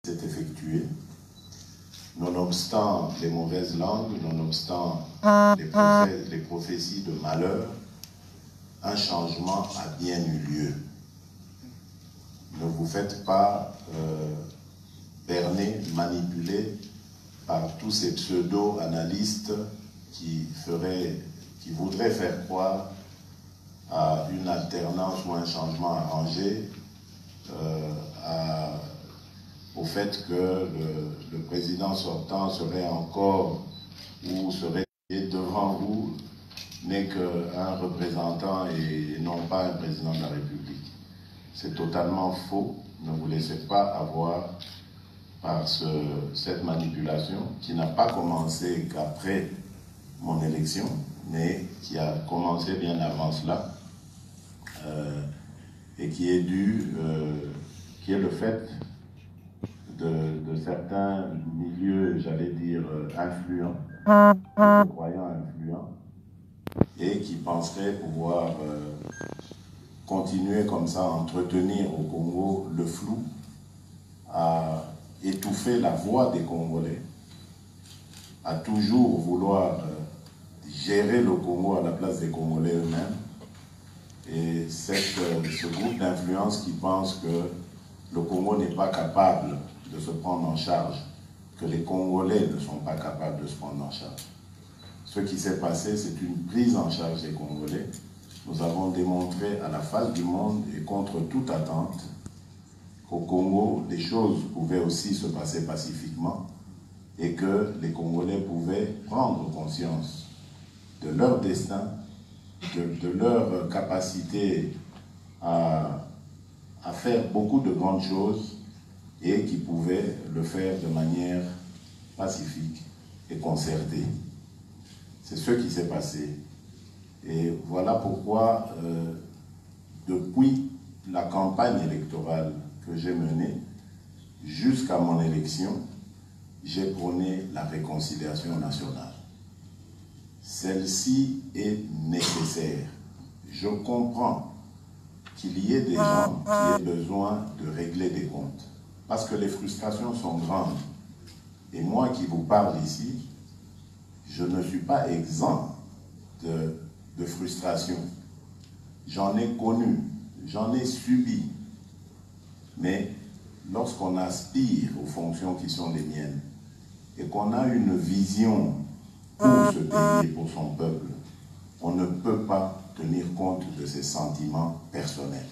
s'est effectué, nonobstant les mauvaises langues, nonobstant les prophéties de malheur, un changement a bien eu lieu. Ne vous faites pas berner, manipuler par tous ces pseudo-analystes qui voudraient faire croire à une alternance ou un changement arrangé, au fait que le président sortant serait encore ou serait devant vous n'est qu'un représentant et non pas un président de la République. C'est totalement faux. Ne vous laissez pas avoir par cette manipulation qui n'a pas commencé qu'après mon élection, mais qui a commencé bien avant cela et qui est qui est le fait de certains milieux, j'allais dire, influents, de croyants influents, et qui penseraient pouvoir continuer comme ça à entretenir au Congo le flou, à étouffer la voix des Congolais, à toujours vouloir gérer le Congo à la place des Congolais eux-mêmes. Et ce groupe d'influence qui pense que le Congo n'est pas capable de se prendre en charge, que les Congolais ne sont pas capables de se prendre en charge. Ce qui s'est passé, c'est une prise en charge des Congolais. Nous avons démontré à la face du monde et contre toute attente qu'au Congo, les choses pouvaient aussi se passer pacifiquement et que les Congolais pouvaient prendre conscience de leur destin, de leur capacité à faire beaucoup de grandes choses et qui pouvaient le faire de manière pacifique et concertée. C'est ce qui s'est passé. Et voilà pourquoi, depuis la campagne électorale que j'ai menée jusqu'à mon élection, j'ai prôné la réconciliation nationale. Celle-ci est nécessaire. Je comprends qu'il y ait des gens qui aient besoin de régler des comptes, parce que les frustrations sont grandes. Et moi qui vous parle ici, je ne suis pas exempt de frustration. J'en ai connu, j'en ai subi. Mais lorsqu'on aspire aux fonctions qui sont les miennes et qu'on a une vision pour ce pays et pour son peuple, on ne peut pas tenir compte de ses sentiments personnels.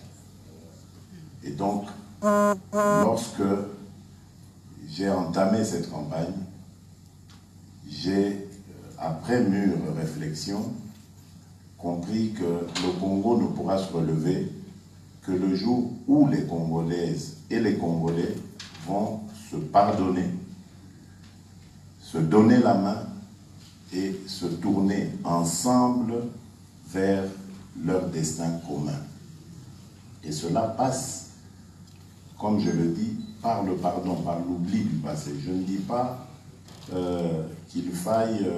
Et donc, lorsque j'ai entamé cette campagne, j'ai, après mûre réflexion, compris que le Congo ne pourra se relever que le jour où les Congolaises et les Congolais vont se pardonner, se donner la main et se tourner ensemble vers leur destin commun. Et cela passe, comme je le dis, par le pardon, par l'oubli du passé. Je ne dis pas qu'il faille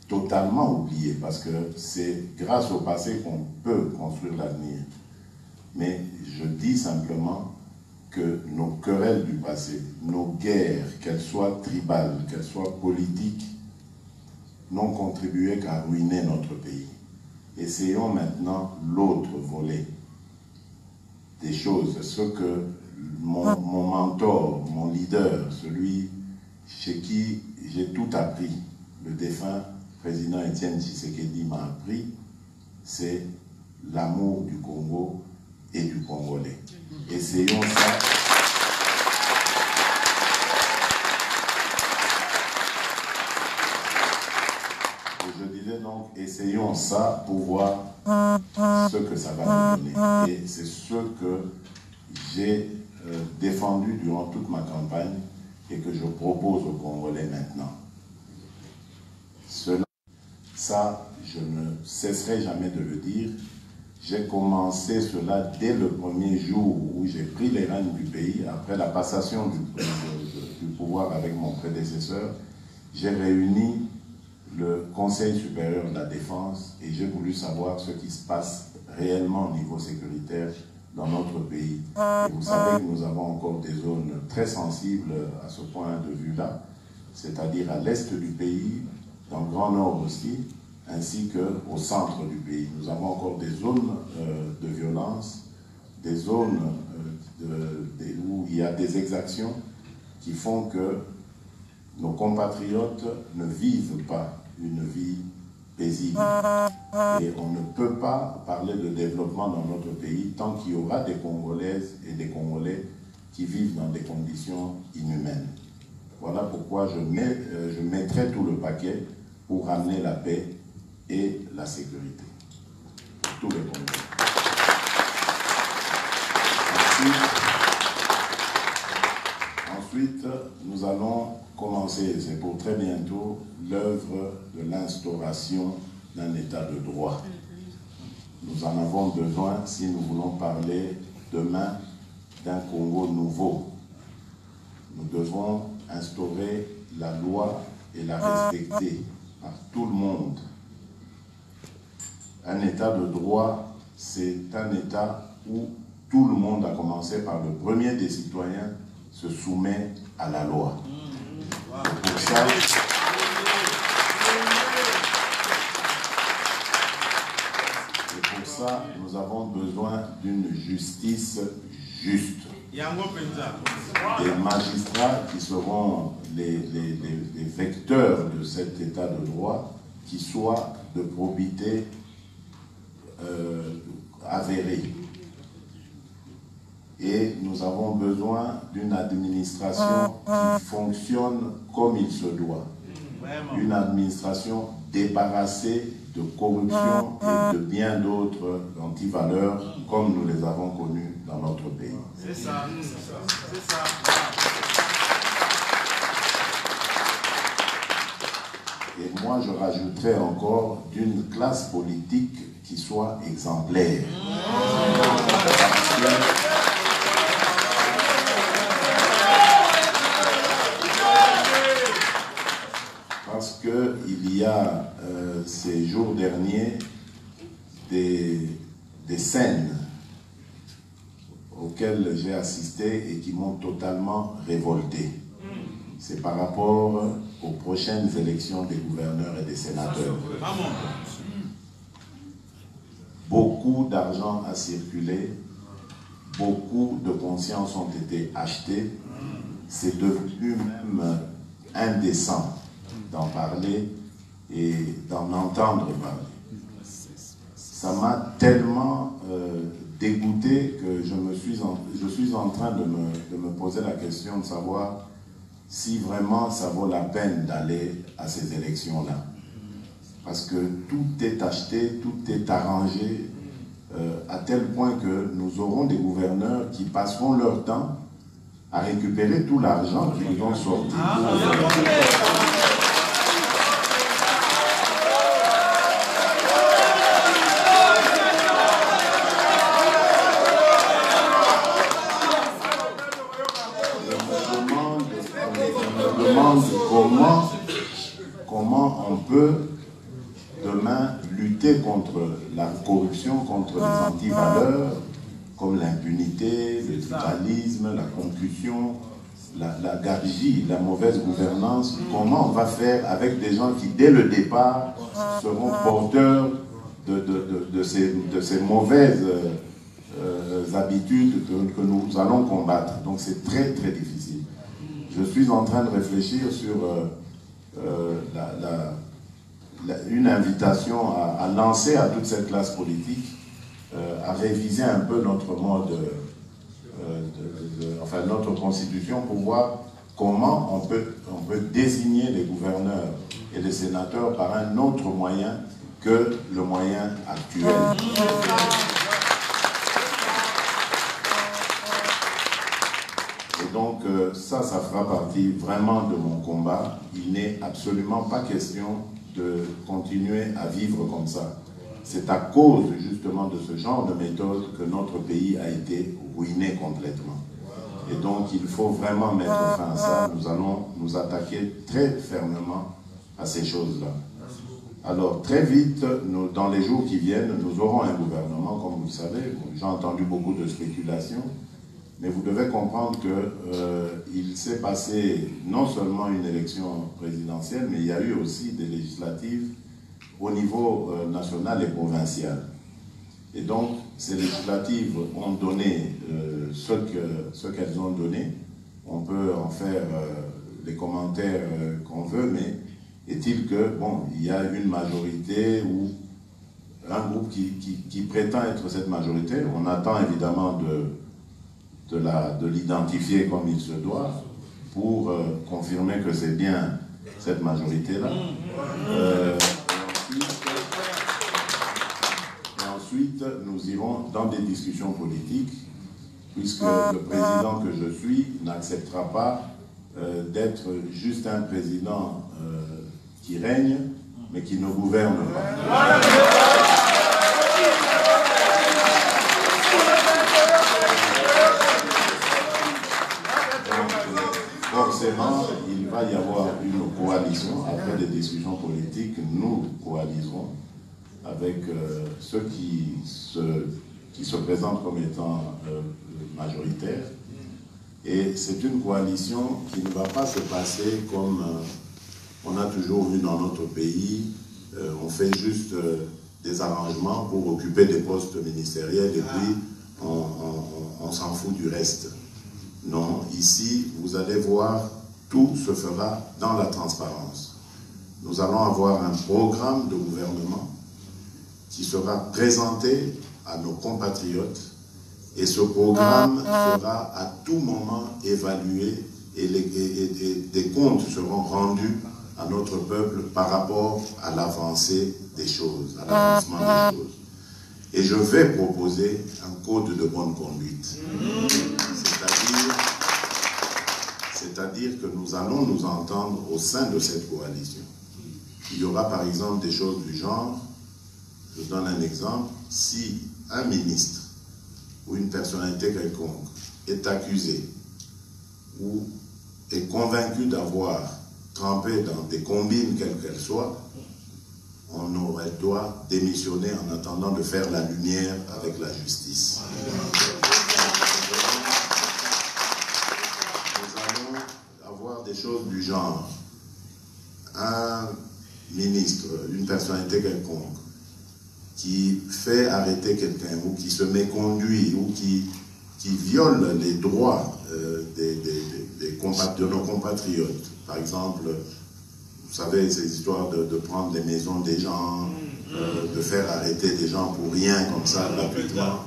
totalement oublier, parce que c'est grâce au passé qu'on peut construire l'avenir. Mais je dis simplement que nos querelles du passé, nos guerres, qu'elles soient tribales, qu'elles soient politiques, n'ont contribué qu'à ruiner notre pays. Essayons maintenant l'autre volet des choses, ce que mon mentor, mon leader, celui chez qui j'ai tout appris, le défunt président Étienne Tshisekedi m'a appris, c'est l'amour du Congo et du Congolais. Essayons ça. Et je disais donc, essayons ça pour voir ce que ça va nous donner. Et c'est ce que j'ai défendu durant toute ma campagne et que je propose aux Congolais maintenant. Ça, je ne cesserai jamais de le dire. J'ai commencé cela dès le premier jour où j'ai pris les rênes du pays, après la passation du pouvoir avec mon prédécesseur. J'ai réuni le Conseil supérieur de la défense et j'ai voulu savoir ce qui se passe réellement au niveau sécuritaire dans notre pays. Et vous savez que nous avons encore des zones très sensibles à ce point de vue-là, c'est-à-dire à l'est du pays, dans le Grand Nord aussi, ainsi qu'au centre du pays. Nous avons encore des zones de violence, des zones où il y a des exactions qui font que nos compatriotes ne vivent pas une vie paisible. Et on ne peut pas parler de développement dans notre pays tant qu'il y aura des Congolaises et des Congolais qui vivent dans des conditions inhumaines. Voilà pourquoi je mettrai tout le paquet pour ramener la paix et la sécurité pour tous les Congolais. Ensuite, nous allons commencer, c'est pour très bientôt, l'œuvre de l'instauration d'un état de droit. Nous en avons besoin si nous voulons parler demain d'un Congo nouveau. Nous devons instaurer la loi et la respecter par tout le monde. Un état de droit, c'est un état où tout le monde, à commencer par le premier des citoyens, se soumet à la loi. Et pour ça, nous avons besoin d'une justice juste. Des magistrats qui seront les vecteurs de cet état de droit, qui soient de probité avérée. Et nous avons besoin d'une administration qui fonctionne comme il se doit. Une administration débarrassée de corruption et de bien d'autres antivaleurs comme nous les avons connues dans notre pays. C'est ça, c'est ça. Et moi, je rajouterais encore d'une classe politique qui soit exemplaire. Parce qu'il y a ces jours derniers des scènes auxquelles j'ai assisté et qui m'ont totalement révolté. C'est par rapport aux prochaines élections des gouverneurs et des sénateurs. Beaucoup d'argent a circulé, beaucoup de consciences ont été achetées. C'est devenu même indécent d'en parler et d'en entendre parler. Ça m'a tellement dégoûté que je suis en train de me poser la question de savoir si vraiment ça vaut la peine d'aller à ces élections-là. Parce que tout est acheté, tout est arrangé, à tel point que nous aurons des gouverneurs qui passeront leur temps à récupérer tout l'argent qu'ils nous ont sorti. Je me demande comment on peut demain lutter contre la corruption, contre les antivaleurs, comme l'impunité, le tribalisme, la concussion, la gabegie, la mauvaise gouvernance. Comment on va faire avec des gens qui, dès le départ, seront porteurs de ces mauvaises habitudes que nous allons combattre. Donc c'est très très difficile. Je suis en train de réfléchir sur une invitation à lancer à toute cette classe politique à réviser un peu notre mode, enfin notre constitution, pour voir comment on peut désigner les gouverneurs et les sénateurs par un autre moyen que le moyen actuel. Et donc ça fera partie vraiment de mon combat. Il n'est absolument pas question de continuer à vivre comme ça. C'est à cause justement de ce genre de méthode que notre pays a été ruiné complètement. Et donc il faut vraiment mettre fin à ça. Nous allons nous attaquer très fermement à ces choses-là. Alors, très vite, dans les jours qui viennent, nous aurons un gouvernement, comme vous le savez. J'ai entendu beaucoup de spéculations, mais vous devez comprendre qu'il s'est passé non seulement une élection présidentielle, mais il y a eu aussi des législatives au niveau national et provincial. Et donc, ces législatives ont donné ce qu'elles ont donné. On peut en faire les commentaires qu'on veut, mais est-il que, bon, il y a une majorité ou un groupe qui prétend être cette majorité. On attend évidemment de l'identifier comme il se doit pour confirmer que c'est bien cette majorité-là. Ensuite, nous irons dans des discussions politiques, puisque le président que je suis n'acceptera pas d'être juste un président qui règne, mais qui ne gouverne pas. Donc, forcément, il va y avoir une coalition. Après des discussions politiques, nous coaliserons avec ceux qui se présentent comme étant majoritaires. Et c'est une coalition qui ne va pas se passer comme on a toujours vu dans notre pays. On fait juste des arrangements pour occuper des postes ministériels et puis on s'en fout du reste. Non, ici, vous allez voir, tout se fera dans la transparence. Nous allons avoir un programme de gouvernement qui sera présenté à nos compatriotes, et ce programme sera à tout moment évalué et des comptes seront rendus à notre peuple par rapport à l'avancée des choses, à l'avancement des choses. Et je vais proposer un code de bonne conduite. C'est-à-dire que nous allons nous entendre au sein de cette coalition. Il y aura par exemple des choses du genre. Je donne un exemple. Si un ministre ou une personnalité quelconque est accusé ou est convaincu d'avoir trempé dans des combines quelles qu'elles soient, on aurait doit démissionner en attendant de faire la lumière avec la justice. Nous allons avoir des choses du genre. Un ministre, une personnalité quelconque, qui fait arrêter quelqu'un ou qui se méconduit ou qui viole les droits de nos compatriotes. Par exemple, vous savez, ces histoires de prendre les maisons des gens, de faire arrêter des gens pour rien comme ça gratuitement,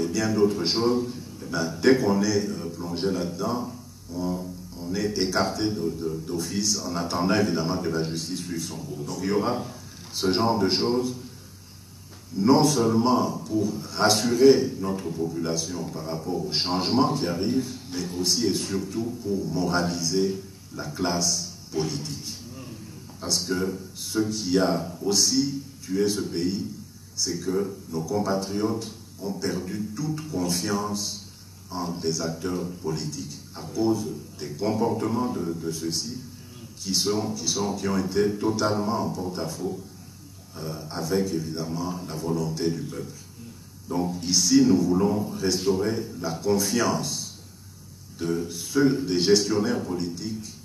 et bien d'autres choses. Et bien, dès qu'on est plongé là-dedans, on est écarté d'office en attendant évidemment que la justice suive son cours. Donc il y aura ce genre de choses, non seulement pour rassurer notre population par rapport aux changements qui arrivent, mais aussi et surtout pour moraliser la classe politique. Parce que ce qui a aussi tué ce pays, c'est que nos compatriotes ont perdu toute confiance en les acteurs politiques à cause des comportements de ceux-ci qui ont été totalement en porte-à-faux avec évidemment la volonté du peuple. Donc ici, nous voulons restaurer la confiance des gestionnaires politiques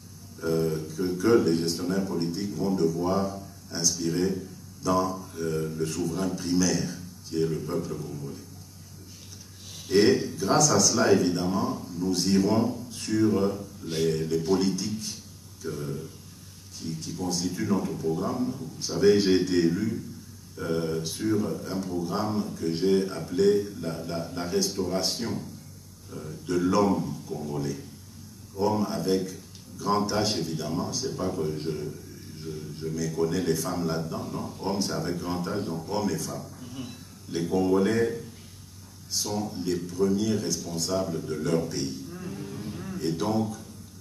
que les gestionnaires politiques vont devoir inspirer dans le souverain primaire, qui est le peuple congolais. Et grâce à cela, évidemment, nous irons sur les politiques qui constituent notre programme. Vous savez, j'ai été élu sur un programme que j'ai appelé la restauration de l'homme congolais. Homme avec grand H, évidemment, c'est pas que je méconnais les femmes là-dedans, non. Homme, c'est avec grand H, donc homme et femme. Les Congolais sont les premiers responsables de leur pays. Et donc,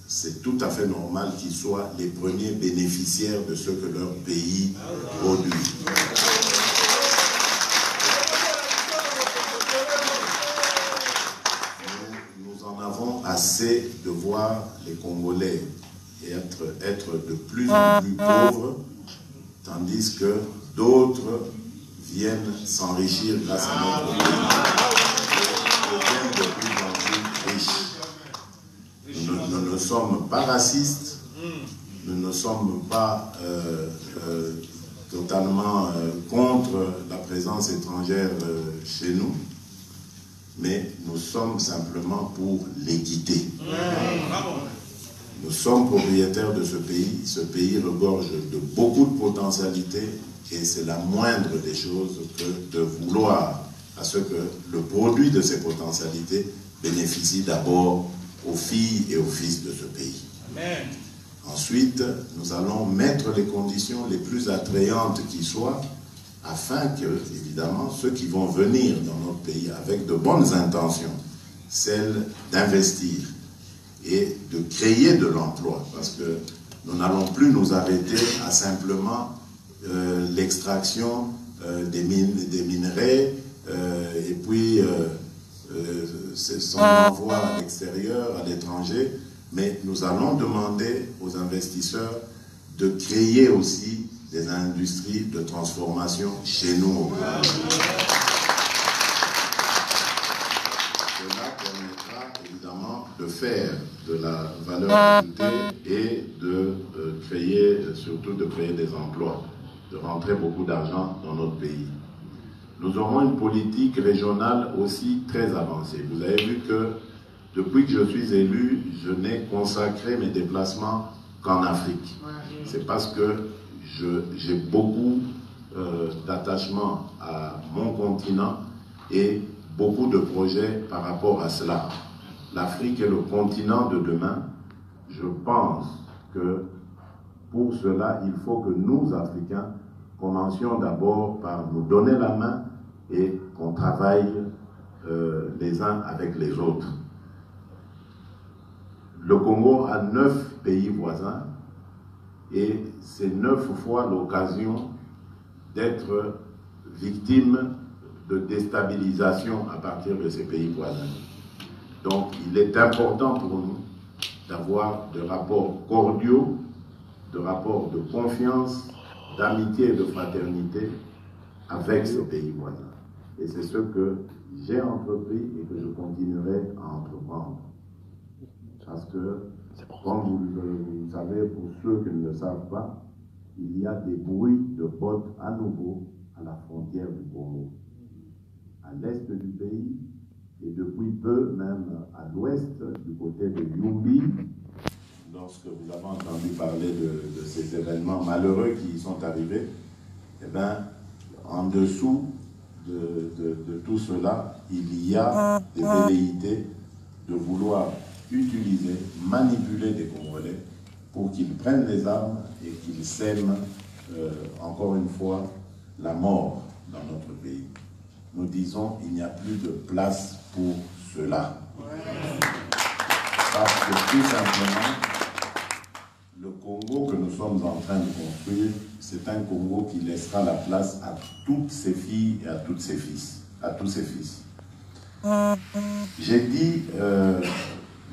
c'est tout à fait normal qu'ils soient les premiers bénéficiaires de ce que leur pays produit. Nous en avons assez de voir les Congolais être de plus en plus pauvres tandis que d'autres viennent s'enrichir grâce à notre pays et deviennent de plus en plus riches. Nous ne sommes pas racistes, nous ne sommes pas totalement contre la présence étrangère chez nous, mais nous sommes simplement pour l'équité. Nous sommes propriétaires de ce pays regorge de beaucoup de potentialités et c'est la moindre des choses que de vouloir à ce que le produit de ces potentialités bénéficie d'abord aux filles et aux fils de ce pays. Amen. Ensuite, nous allons mettre les conditions les plus attrayantes qui soient afin que, évidemment, ceux qui vont venir dans notre pays avec de bonnes intentions, celles d'investir et de créer de l'emploi, parce que nous n'allons plus nous arrêter à simplement l'extraction des minerais et puis son envoi à l'extérieur, à l'étranger, mais nous allons demander aux investisseurs de créer aussi des industries de transformation chez nous. Cela permettra évidemment de faire de la valeur ajoutée et de créer, surtout de créer des emplois, de rentrer beaucoup d'argent dans notre pays. Nous aurons une politique régionale aussi très avancée. Vous avez vu que depuis que je suis élu, je n'ai consacré mes déplacements qu'en Afrique. C'est parce que j'ai beaucoup d'attachement à mon continent et beaucoup de projets par rapport à cela. L'Afrique est le continent de demain. Je pense que pour cela, il faut que nous, Africains, commencions d'abord par nous donner la main et qu'on travaille les uns avec les autres. Le Congo a 9 pays voisins et c'est 9 fois l'occasion d'être victime de déstabilisation à partir de ces pays voisins. Donc il est important pour nous d'avoir des rapports cordiaux, de rapports de confiance, d'amitié et de fraternité avec ces pays voisins. Et c'est ce que j'ai entrepris et que je continuerai à entreprendre. Parce que, comme vous savez, pour ceux qui ne le savent pas, il y a des bruits de bottes à nouveau à la frontière du Congo. À l'est du pays, et depuis peu même à l'ouest, du côté de Yumbi, lorsque vous avez entendu parler de ces événements malheureux qui y sont arrivés, eh bien, en dessous de tout cela, il y a des velléités de vouloir utiliser, manipuler des Congolais pour qu'ils prennent les armes et qu'ils sèment, encore une fois, la mort dans notre pays. Nous disons qu'il n'y a plus de place pour cela. Parce que tout simplement, le Congo que nous sommes en train de construire, c'est un Congo qui laissera la place à toutes ses filles et à tous ses fils. J'ai dit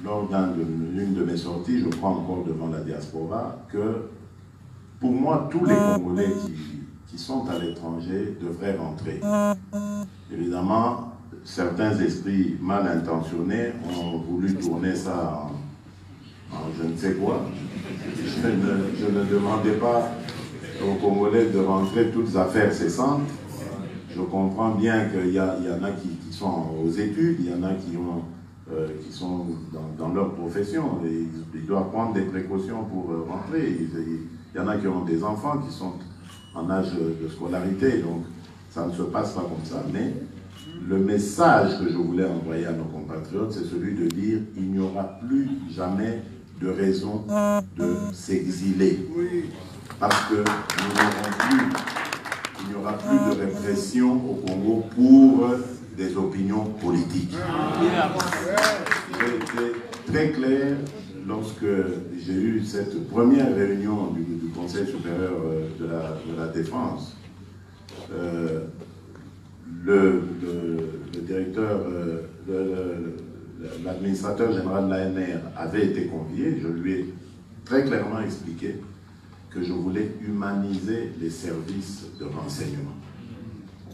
lors d'une de mes sorties, je crois encore devant la diaspora, que pour moi, tous les Congolais qui sont à l'étranger devraient rentrer. Évidemment, certains esprits mal intentionnés ont voulu tourner ça en je ne sais quoi. Je ne demandais pas aux Congolais de rentrer toutes affaires cessantes. Je comprends bien qu'il y en a qui sont aux études, il y en a qui sont dans leur profession, et ils doivent prendre des précautions pour rentrer. Il y en a qui ont des enfants qui sont en âge de scolarité, donc ça ne se passe pas comme ça. Mais le message que je voulais envoyer à nos compatriotes, c'est celui de dire qu'il n'y aura plus jamais de raison de s'exiler. Parce que il n'y aura plus de répression au Congo pour des opinions politiques. J'ai été très clair lorsque j'ai eu cette première réunion du Conseil supérieur de la défense. Le directeur, l'administrateur général de l'ANR avait été convié. Je lui ai très clairement expliqué que je voulais humaniser les services de renseignement.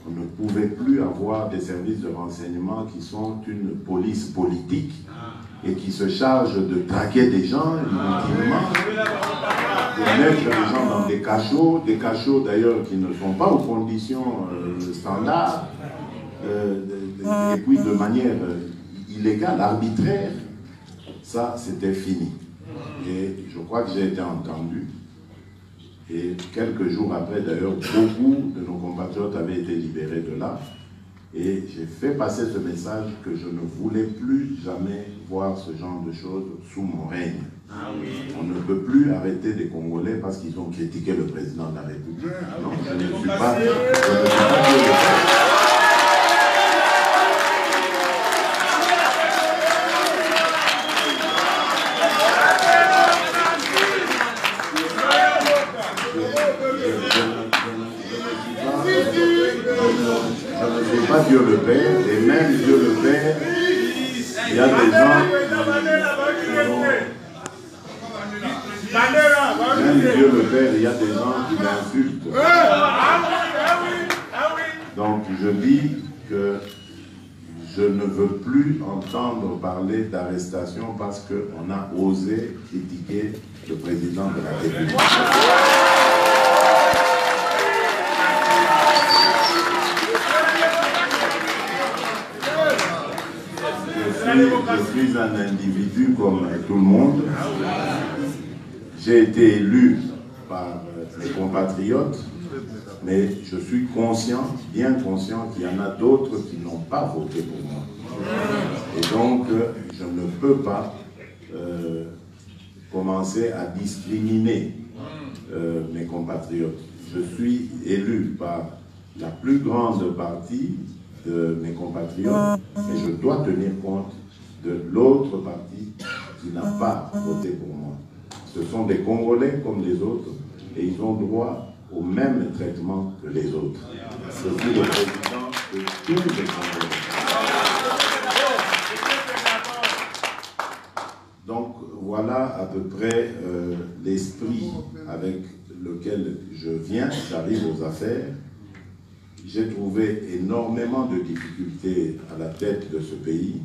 On ne pouvait plus avoir des services de renseignement qui sont une police politique et qui se chargent de traquer des gens inutilement, de mettre les gens dans des cachots d'ailleurs qui ne sont pas aux conditions standards, et puis de manière illégale, arbitraire. Ça, c'était fini. Et je crois que j'ai été entendu. Et quelques jours après, d'ailleurs, beaucoup de nos compatriotes avaient été libérés de là. Et j'ai fait passer ce message que je ne voulais plus jamais voir ce genre de choses sous mon règne. On ne peut plus arrêter des Congolais parce qu'ils ont critiqué le président de la République. Non, je ne suis pas pas Dieu le Père, et même Dieu le Père, il y a des gens, même Dieu le Père, il y a des gens qui l'insultent. Donc je dis que je ne veux plus entendre parler d'arrestation parce qu'on a osé critiquer le président de la République. Je suis un individu comme tout le monde. J'ai été élu par mes compatriotes, mais je suis conscient, bien conscient qu'il y en a d'autres qui n'ont pas voté pour moi. Et donc, je ne peux pas commencer à discriminer mes compatriotes. Je suis élu par la plus grande partie de mes compatriotes, mais je dois tenir compte de l'autre partie qui n'a pas voté pour moi. Ce sont des Congolais comme les autres et ils ont droit au même traitement que les autres. Je suis le président de tous les Congolais. Donc voilà à peu près l'esprit avec lequel je viens, j'arrive aux affaires. J'ai trouvé énormément de difficultés à la tête de ce pays,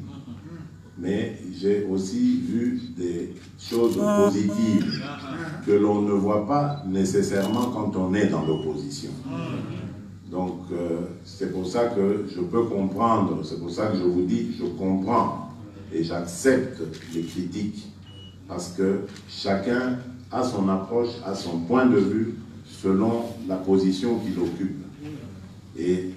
mais j'ai aussi vu des choses positives que l'on ne voit pas nécessairement quand on est dans l'opposition. Donc c'est pour ça que je peux comprendre, c'est pour ça que je vous dis, je comprends et j'accepte les critiques, parce que chacun a son approche, a son point de vue selon la position qu'il occupe. Et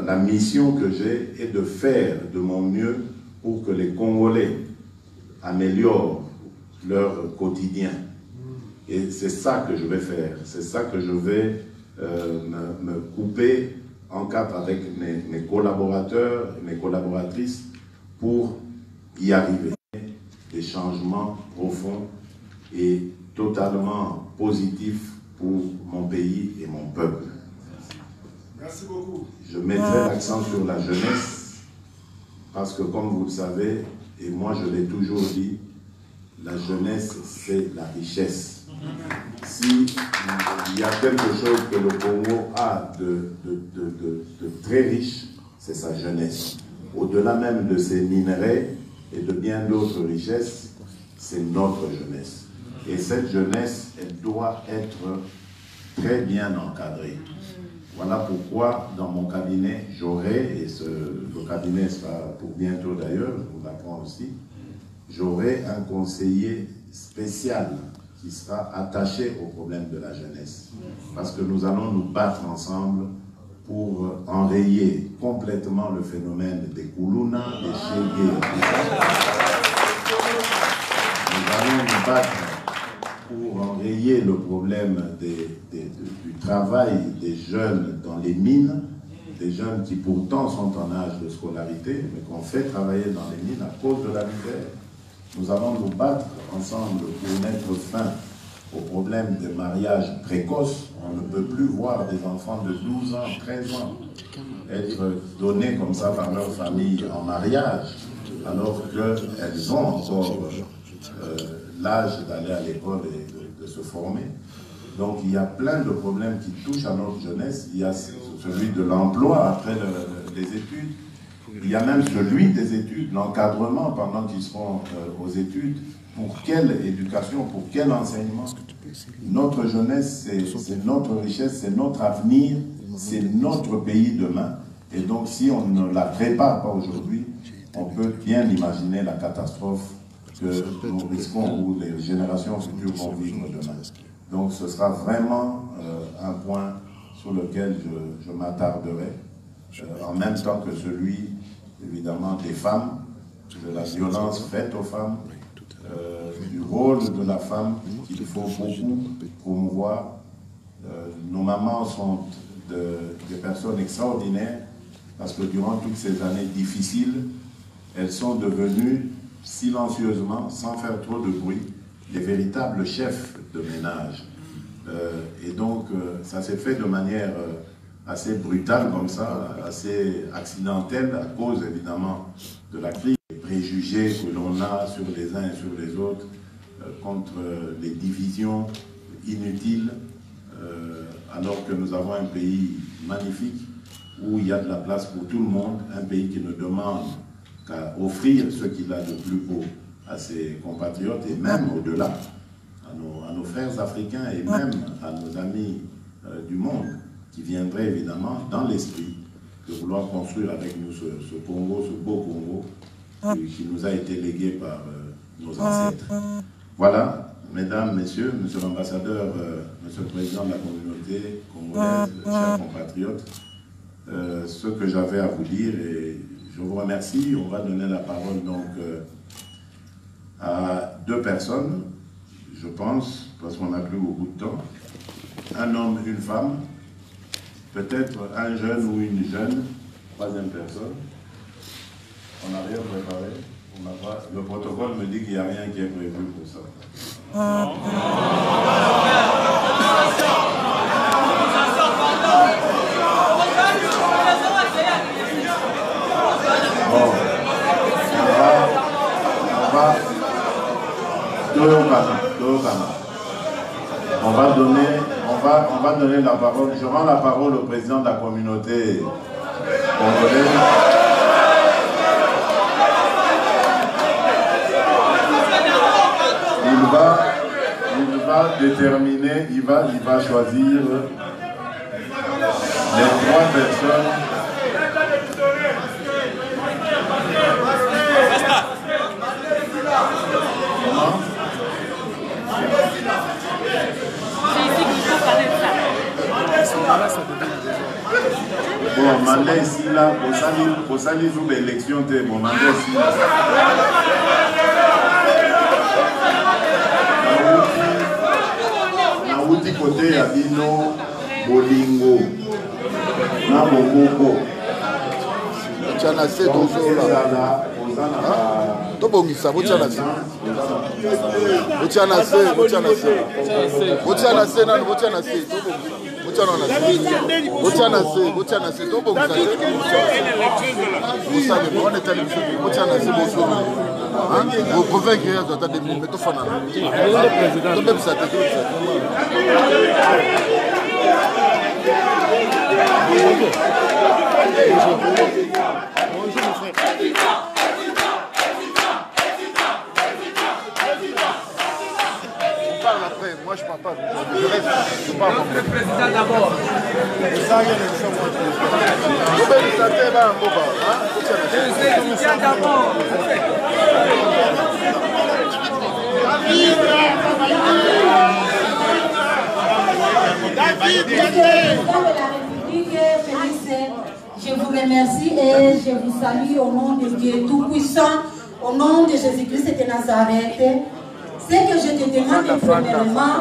la mission que j'ai est de faire de mon mieux pour que les Congolais améliorent leur quotidien. Et c'est ça que je vais faire. C'est ça que je vais me couper en quatre avec mes collaborateurs et mes collaboratrices pour y arriver. Des changements profonds et totalement positifs pour mon pays et mon peuple. Merci beaucoup. Je mettrai l'accent sur la jeunesse parce que, comme vous le savez, et moi je l'ai toujours dit, la jeunesse c'est la richesse. Si il y a quelque chose que le Congo a de très riche, c'est sa jeunesse. Au-delà même de ses minerais et de bien d'autres richesses, c'est notre jeunesse. Et cette jeunesse, elle doit être très bien encadrée. Voilà pourquoi, dans mon cabinet, j'aurai, et le cabinet sera pour bientôt d'ailleurs, je vous l'apprends aussi, j'aurai un conseiller spécial qui sera attaché au problème de la jeunesse. Parce que nous allons nous battre ensemble pour enrayer complètement le phénomène des Koulouna, des Chégué. Nous allons nous battre pour enrayer le problème du travail des jeunes dans les mines, des jeunes qui pourtant sont en âge de scolarité, mais qu'on fait travailler dans les mines à cause de la misère. Nous allons nous battre ensemble pour mettre fin au problème des mariages précoces. On ne peut plus voir des enfants de 12 ans, 13 ans être donnés comme ça par leur famille en mariage, alors qu'elles ont encore l'âge d'aller à l'école et de se former. Donc il y a plein de problèmes qui touchent à notre jeunesse. Il y a celui de l'emploi après les études. Il y a même celui des études, l'encadrement pendant qu'ils seront aux études. Pour quelle éducation, pour quel enseignement? Notre jeunesse, c'est notre richesse, c'est notre avenir, c'est notre pays demain. Et donc si on ne la prépare pas aujourd'hui, on peut bien imaginer la catastrophe que nous risquons ou les générations futures vont vivre demain. Donc ce sera vraiment un point sur lequel je m'attarderai, en même temps que celui, évidemment, des femmes, de la violence faite aux femmes, du rôle de la femme qu'il faut beaucoup promouvoir. Nos mamans sont des personnes extraordinaires parce que durant toutes ces années difficiles, elles sont devenues silencieusement, sans faire trop de bruit, les véritables chefs de ménage. Et donc, ça s'est fait de manière assez brutale comme ça, assez accidentelle, à cause évidemment de la crise, des préjugés que l'on a sur les uns et sur les autres, contre les divisions inutiles, alors que nous avons un pays magnifique, où il y a de la place pour tout le monde, un pays qui ne demande qu'à offrir ce qu'il a de plus beau à ses compatriotes, et même au-delà, à nos frères africains et même à nos amis du monde, qui viendraient évidemment dans l'esprit de vouloir construire avec nous ce Congo, ce beau Congo, qui nous a été légué par nos ancêtres. Voilà, mesdames, messieurs, monsieur l'ambassadeur, monsieur le président de la communauté congolaise, chers compatriotes, ce que j'avais à vous dire, et je vous remercie. On va donner la parole donc à deux personnes, je pense, parce qu'on n'a plus beaucoup de temps. Un homme, une femme, peut-être un jeune ou une jeune, troisième personne. On n'a rien préparé. Le protocole me dit qu'il n'y a rien qui est prévu pour ça. Bon, on va donner la parole. Je rends la parole au président de la communauté congolaise. Il va déterminer, il va choisir les trois personnes. Comment? Bon, mandé ici là, pour ça, ils ont l'élection, bon, mandé ici là. Nauti côté ya bino bolingo na bokoko tiana se dozola tobongisa botiana se botiana se botiana se botiana se nani botiana se botiana se tobongisa usale on est allé botiana se bozola vous pouvez écrire dans ta demi mais tout fana tout même ça bonjour mon frère. On parle après, moi je parle pas. Je reste, je parle. Notre président d'abord. Je vous remercie et je vous salue au nom de Dieu Tout-Puissant, au nom de Jésus-Christ de Nazareth. Ce que je te demande premièrement,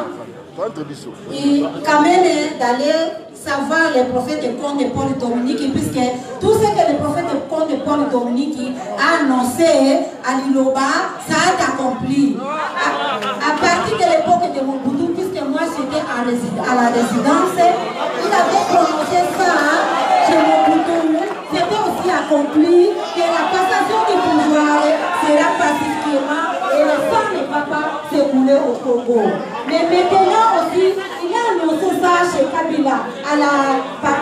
et quand même d'aller savoir les prophètes de Comte de Paul Dominique, puisque tout ce que le prophète de Comte de Paul Dominique a annoncé à l'Iloba, ça a accompli. À partir de l'époque de Mobutu, puisque moi j'étais à la résidence, il avait prononcé ça chez Mobutu, c'était aussi accompli que la passation du pouvoir sera pacifiquement et le sang de papa se déroulé au Congo. Mais maintenant aussi, il a annoncé ça chez Kabila,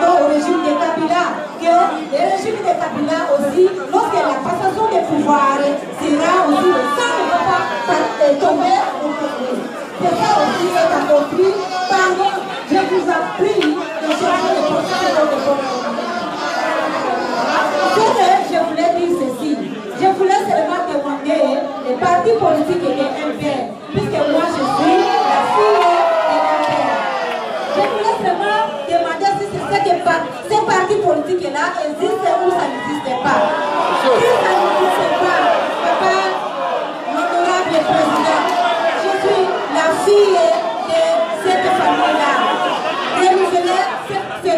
au régime de Kabila, que le régime de Kabila aussi, lorsque la passation des pouvoirs sera aussi, le sang ne va pas tomber au Congo. C'est ça aussi est accompli par, je vous en prie, de chercher le processus de je voulais dire ceci. Je voulais seulement demander les partis politiques et les MPR, puisque moi je suis la fille des MPR. Je voulais seulement demander si c'est ce que ces partis politiques-là existent ou ça n'existe pas. Si ça n'existe pas, papa, l'honorable président, je suis la fille de cette famille-là. Renouveler ces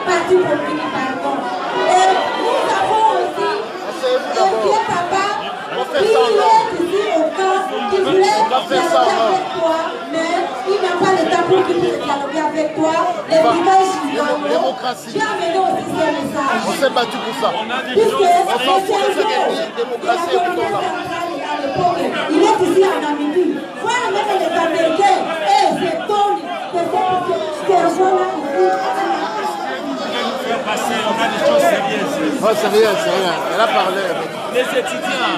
partis politiques, pardon. Et nous avons aussi un vieux papa qui est ici au camp, qui voulait dialoguer avec toi, mais il n'a pas le temps pour qu'il puisse dialoguer avec toi. Les villages démocratie. J'ai amené aussi ce message. On s'est battu pour ça. Puisque il est ici en Namibie. Voilà même les Américains. Et c'est Tony que ces gens-là ici. On a des choses sérieuses. Oh, c'est rien, c'est rien. Elle a parlé. Les étudiants.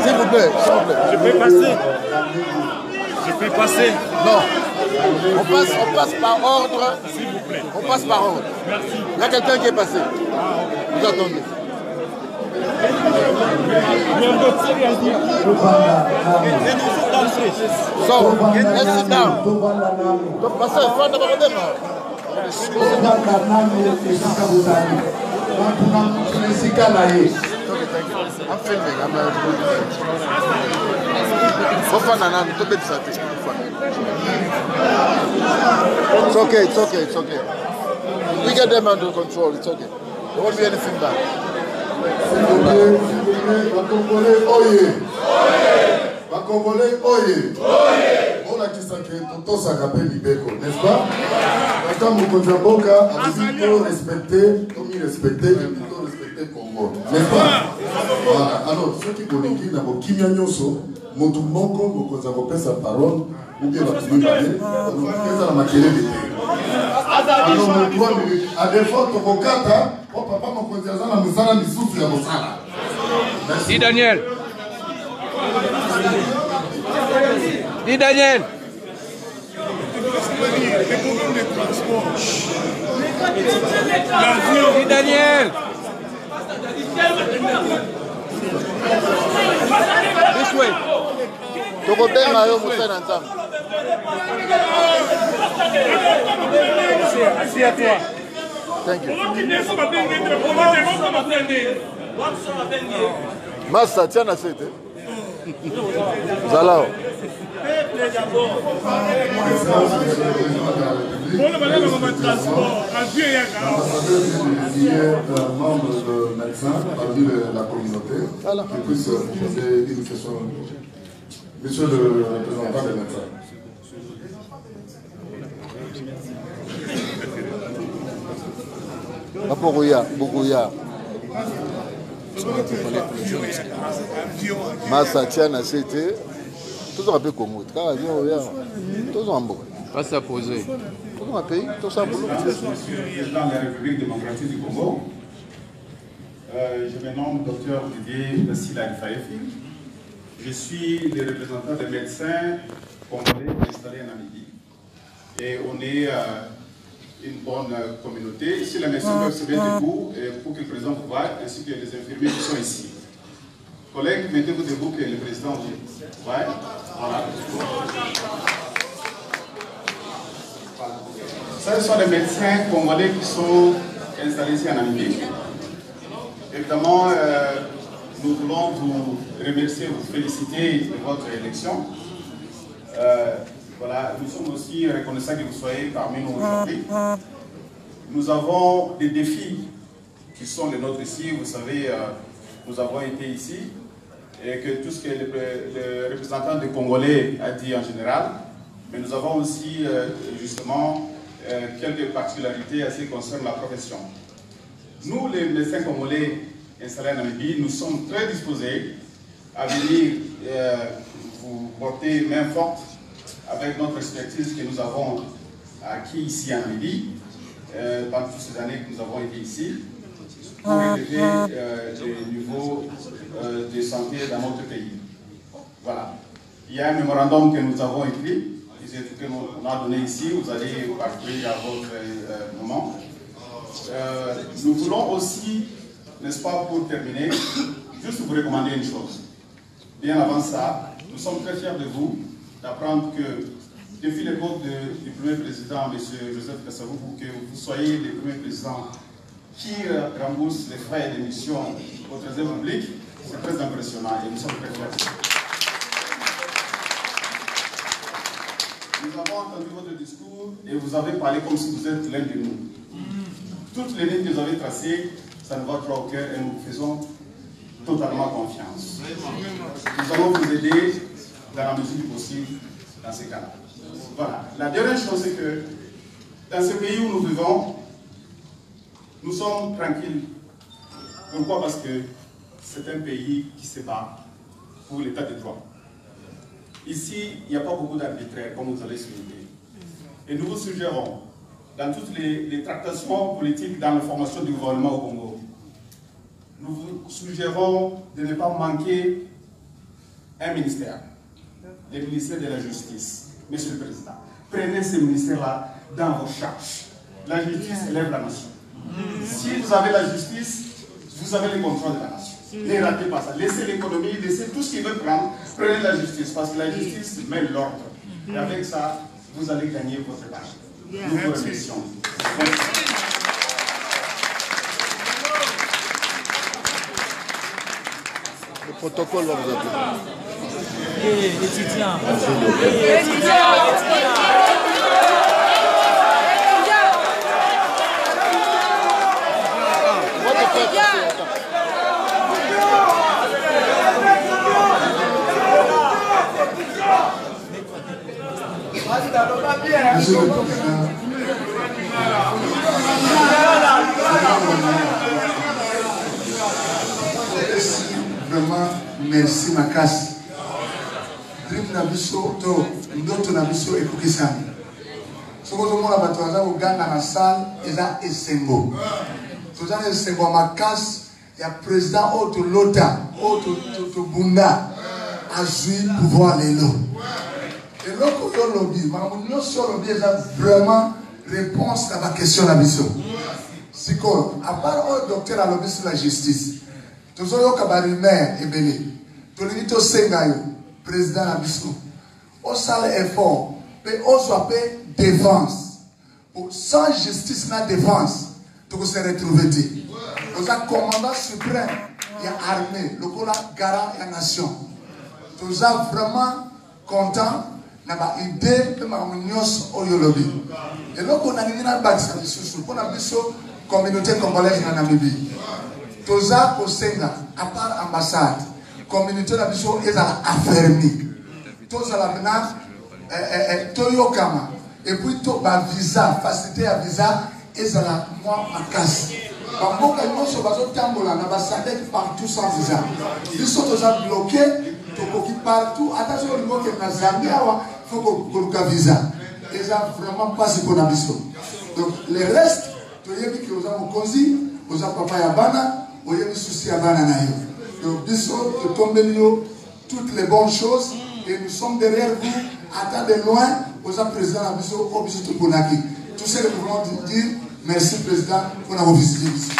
S'il vous plaît, s'il vous plaît. Je peux passer. Je peux passer. Non. On passe par ordre. S'il vous plaît. On passe par ordre. Merci. Il y a quelqu'un qui est passé. Vous attendez. So, let's sit down. Donc, passez, il faut d'abord redémarrer. I'm filming. It's okay, it's okay, it's okay. We get them under control, it's okay. There won't be anything bad. Congolais, oye! On a qui s'inquiète, tout ça rappelle Libeko, n'est-ce pas? Quand Mokonzamboka a dit qu'il respecter, comme il respectait, il faut respecter Congo, n'est-ce pas? Voilà. Alors, ceux qui connaissent qui n'ont pas Nyoso, Motumoko, Mokonzamboka sa parole, ou bien la pluie valée, qu'est-ce que la matière de alors, mon 3 minutes, à défaut, Tokokata, oh papa, Mokonzamboka, Moussala, Missoufi, Moussala. Dis Daniel. Dis Daniel. Dis Daniel. This way. Tokobenga yo musana nzambe. Assis à toi. Thank you. Massa, tiens la sete. Zalao. Membre de médecins parmi la communauté qui puisse poser une question. Monsieur le représentant des médecins. Aporoya, Bogoya. Massa Tiana c'était tout un peu comme car tout un bon. Pas ça poser. Tout un pays, tout ça boulot. Je suis président de la République démocratique du Congo. Je me nomme Dr Olivier Bassila Fayefi. Je suis le représentant des médecins congolais installés en Namibie. Et on est une bonne communauté. Ici, les médecins peuvent se mettre debout pour que le président vous voie, ainsi que les infirmiers qui sont ici. Collègues, mettez-vous debout que le président vous voie. Voilà. Ça, ce sont les médecins congolais qui sont installés ici en Namibie. Évidemment, nous voulons vous remercier, vous féliciter de votre élection. Voilà, nous sommes aussi reconnaissants que vous soyez parmi nous aujourd'hui. Nous avons des défis qui sont les nôtres ici. Vous savez, nous avons été ici et que tout ce que le représentant des Congolais a dit en général, mais nous avons aussi justement quelques particularités à ce qui concerne la profession. nous, les médecins congolais installés en Namibie, nous sommes très disposés à venir vous porter main forte avec notre expertise que nous avons acquis ici en Namibie, pendant toutes ces années que nous avons été ici, pour élever le niveau de santé dans notre pays. Voilà. Il y a un mémorandum que nous avons écrit, qu'on a donné ici, vous allez parcourir à votre moment. Nous voulons aussi, n'est-ce pas, pour terminer, juste vous recommander une chose. Bien avant ça, nous sommes très fiers de vous, d'apprendre que depuis l'époque du premier président, M. Joseph Kasavubu, pour que vous soyez le premier président qui rembourse les frais d'émission au Trésor public, c'est très impressionnant et nous sommes très fiers. Nous avons entendu votre discours et vous avez parlé comme si vous êtes l'un de nous. Toutes les lignes que vous avez tracées, ça nous va droit au cœur et nous vous faisons totalement confiance. Nous allons vous aider dans la mesure du possible dans ces cas-là. Voilà. La dernière chose, c'est que dans ce pays où nous vivons, nous sommes tranquilles. Pourquoi? Parce que c'est un pays qui se bat pour l'état de droit. Ici, il n'y a pas beaucoup d'arbitraires, comme vous allez souligner. Et nous vous suggérons, dans toutes les tractations politiques dans la formation du gouvernement au Congo, nous vous suggérons de ne pas manquer un ministère, le ministère de la Justice. Monsieur le Président, prenez ce ministère-là dans vos charges. La justice élève la nation. Si vous avez la justice, vous avez le contrôle de la nation. Ne ratez pas ça. Laissez l'économie, laissez tout ce qu'ils veulent prendre. Prenez la justice, parce que la justice met l'ordre. Et avec ça, vous allez gagner votre tâche. Nous vous remercions. Merci. Le protocole va vous appeler. Étudiant. Monsieur le Président, vraiment merci makasi. Dream na biso to ndoto na biso ekokisami. Soko tomona bato baza koganga na salle eza esengo. Toza na esengo makasi ya président oyo tolota oyo tobunda azwi pouvoir lelo. Et l'autre lobby, lobby est vraiment réponse à ma question à mission. C'est quoi? À part un docteur à lobby sur la justice, tous les cabarets et belé, tous les nitos sengayo, président à mission, on sale effort, mais on soit fait défense. Sans justice, na défense, tout se retrouver dit. Vous avez commandant suprême, il y a armée, le cola garant la nation. Tous avez vraiment content. Na ba idée de ma nyos oyolobi et donc on a dit na bâtisse sous pour la communauté congolaise na Namibie toza kosenga à part ambassade communauté na biso ezala affermi toza la mena toyokama et puis to ba visa facilité à visa ezala moi makasi bamboka nyonso bazotambola na basade partout sans visa biso toza bloqué tokoki partout attention au niveau que na Zambia il faut qu'on ait un visa. Et ça vraiment pas ce qu'on a besoin. Donc le reste, tu as dit que vous avez un consi, vous avez papa yabana, vous avez un souci yabana naïf. Donc biso, tu tombes toutes les bonnes choses et nous sommes derrière vous. Attendez loin, vous avez président la biso, au biso tout ponaki. Tout ce que nous voulons dire, merci président pour avoir visité ici.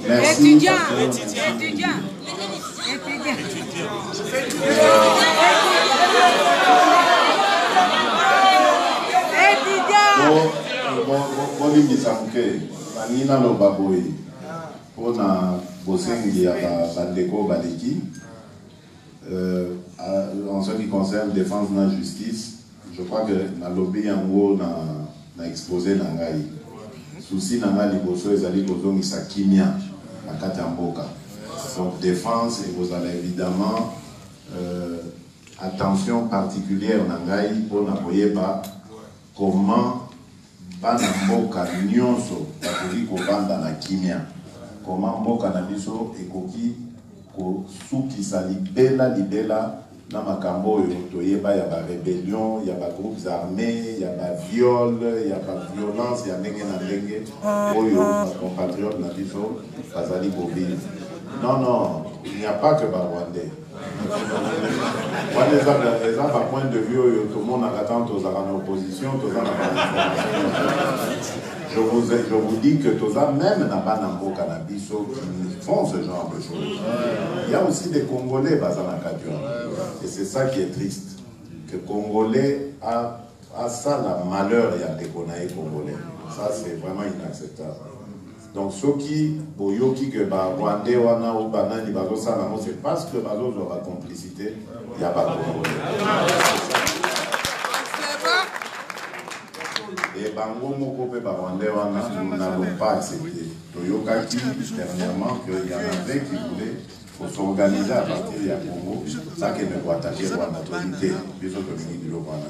Merci. Étudiant. En ce qui concerne défense de la justice, je crois que dans le lobby en haut, on a exposé l'angaï. Souci n'a pas liboso ezali kozongisa kimia na kati ya mboka. Donc défense et vous allez évidemment attention particulière na ngai mpona koyeba comment bana mboka nyonso bakoki kovanda na kimia, comment mboka na biso ekoki kosukisa libela na makambo oyo toyeba ya ba rébellion, ya ba groupes armés, ya ba viol, ya ba violence ya ndenge na ndenge oyo ba compatriotes na biso bazali kovivre. Non, il n'y a pas que ba Rwandais. Les gens, par point de vue, tout le monde attend aux en opposition, je vous dis que tous même n'a pas n'importe cannabis qui font ce genre de choses. Il y a aussi des Congolais basés dans la et c'est ça qui est triste, que Congolais a ça la malheur et a déconné Congolais. Ça c'est vraiment inacceptable. Donc ceux qui boyoki que ba Rwandais wana ou banani bazo sala mo c'est parce que bazo zo ba complicité il y a pas Congolais. Et bango moko pe ba Rwandais wana nous n'avons pas accepté. Toyokaki dernièrement qu'il y en avait qui voulaient pour s'organiser à partir de Congo, ça qui ne doit attaquer Rwanda tolité, biso to mingi bilo Rwanda.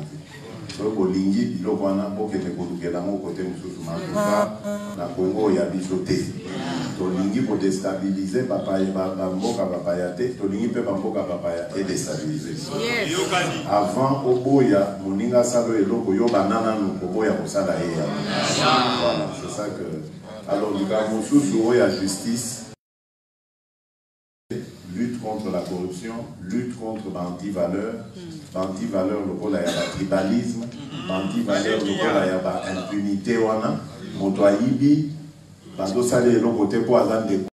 Donc bolingi biloko wana bokende kolukela ngo côté mosusu makufa na Congo ya biso te tolingi pour déstabiliser papa mboka papa ya te tolingi pe mboka papa ya et déstabiliser avant oboya moninga salo eloko yo banana no oboya kosala ya voilà c'est ça que alors lika mosusu oya justice lutte contre la corruption, lutte contre l'anti-valeur, l'anti-valeur, le tribalisme, l'anti-valeur, l'impunité, moto aibi, bazo sale le côté pour azan de